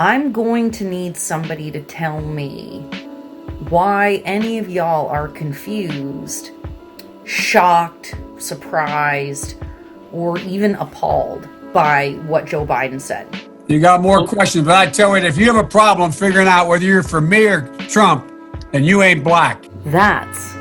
I'm going to need somebody to tell me why any of y'all are confused, shocked, surprised, or even appalled by what Joe Biden said. You got more questions, but I tell you, if you have a problem figuring out whether you're for me or Trump, then you ain't black. That's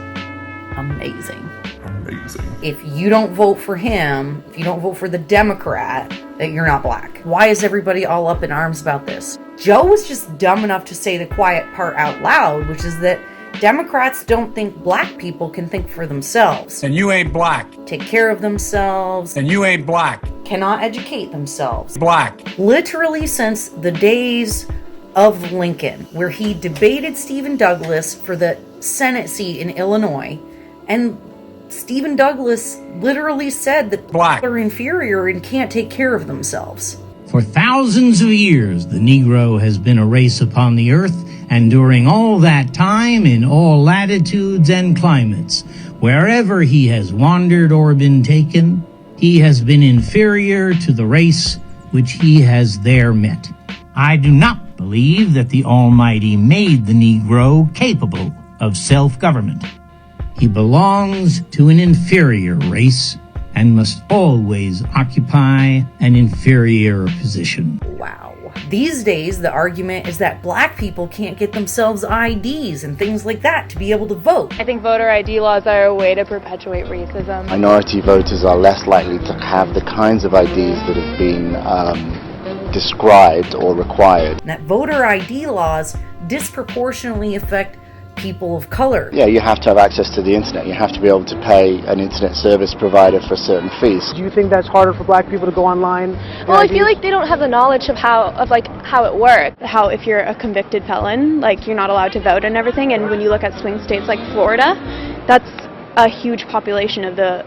amazing. Amazing. If you don't vote for him, if you don't vote for the Democrat, that you're not black. Why is everybody all up in arms about this? Joe was just dumb enough to say the quiet part out loud, which is that Democrats don't think black people can think for themselves, And you ain't black. take care of themselves, And you ain't black. cannot educate themselves. Black. Literally since the days of Lincoln, where he debated Stephen Douglas for the Senate seat in Illinois, and Stephen Douglas literally said that Black are inferior and can't take care of themselves. For thousands of years, the Negro has been a race upon the earth, and during all that time, in all latitudes and climates, wherever he has wandered or been taken, he has been inferior to the race which he has there met. I do not believe that the Almighty made the Negro capable of self-government. He belongs to an inferior race and must always occupy an inferior position. Wow. These days, the argument is that black people can't get themselves IDs and things like that to be able to vote. I think voter ID laws are a way to perpetuate racism. Minority voters are less likely to have the kinds of IDs that have been described or required. And that voter ID laws disproportionately affect people of color. Yeah, you have to have access to the internet. You have to be able to pay an internet service provider for certain fees. Do you think that's harder for black people to go online? Well, I feel like they don't have the knowledge of how it works. How if you're a convicted felon, like you're not allowed to vote and everything. And when you look at swing states like Florida, that's a huge population of the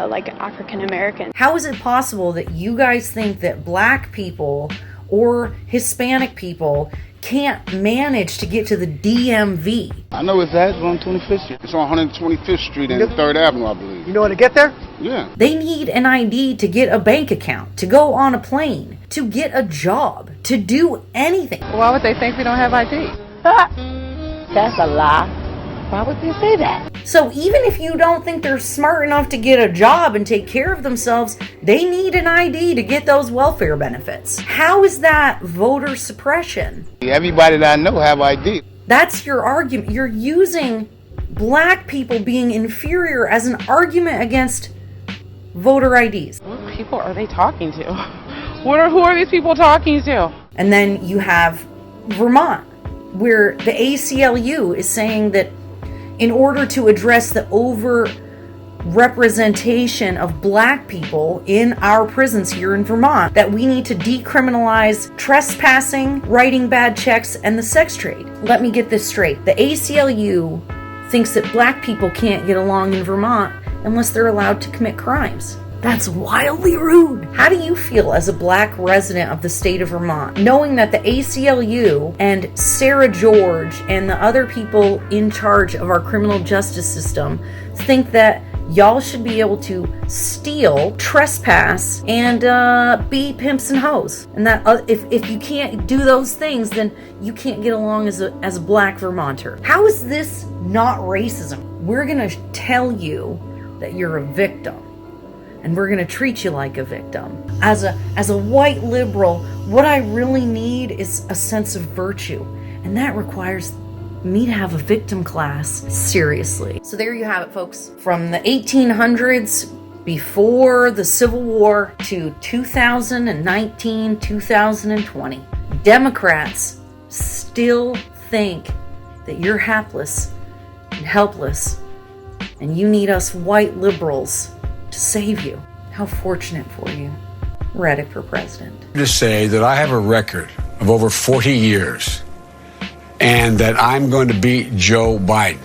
like African Americans. How is it possible that you guys think that black people or Hispanic people can't manage to get to the DMV? I know it's at. It's on 25th Street. It's on 125th Street and 3rd Avenue, I believe. You know how to get there? Yeah. They need an ID to get a bank account, to go on a plane, to get a job, to do anything. Why would they think we don't have ID? That's a lie. Why would they say that? So even if you don't think they're smart enough to get a job and take care of themselves, they need an ID to get those welfare benefits. How is that voter suppression? Everybody that I know have ID. That's your argument. You're using black people being inferior as an argument against voter IDs. What people are they talking to? Who are these people talking to? And then you have Vermont, where the ACLU is saying that in order to address the over-representation of black people in our prisons here in Vermont, that we need to decriminalize trespassing, writing bad checks, and the sex trade. Let me get this straight. The ACLU thinks that black people can't get along in Vermont unless they're allowed to commit crimes. That's wildly rude. How do you feel as a black resident of the state of Vermont, knowing that the ACLU and Sarah George and the other people in charge of our criminal justice system think that y'all should be able to steal, trespass, and be pimps and hoes? And that if you can't do those things, then you can't get along as a black Vermonter. How is this not racism? We're gonna tell you that you're a victim, and we're going to treat you like a victim. As a white liberal, what I really need is a sense of virtue, and that requires me to have a victim class. Seriously. So there you have it, folks. From the 1800s, before the Civil War, to 2019, 2020, Democrats still think that you're hapless and helpless, and you need us white liberals to save you. How fortunate for you. Reddick for president. To say that I have a record of over 40 years and that I'm going to beat Joe Biden.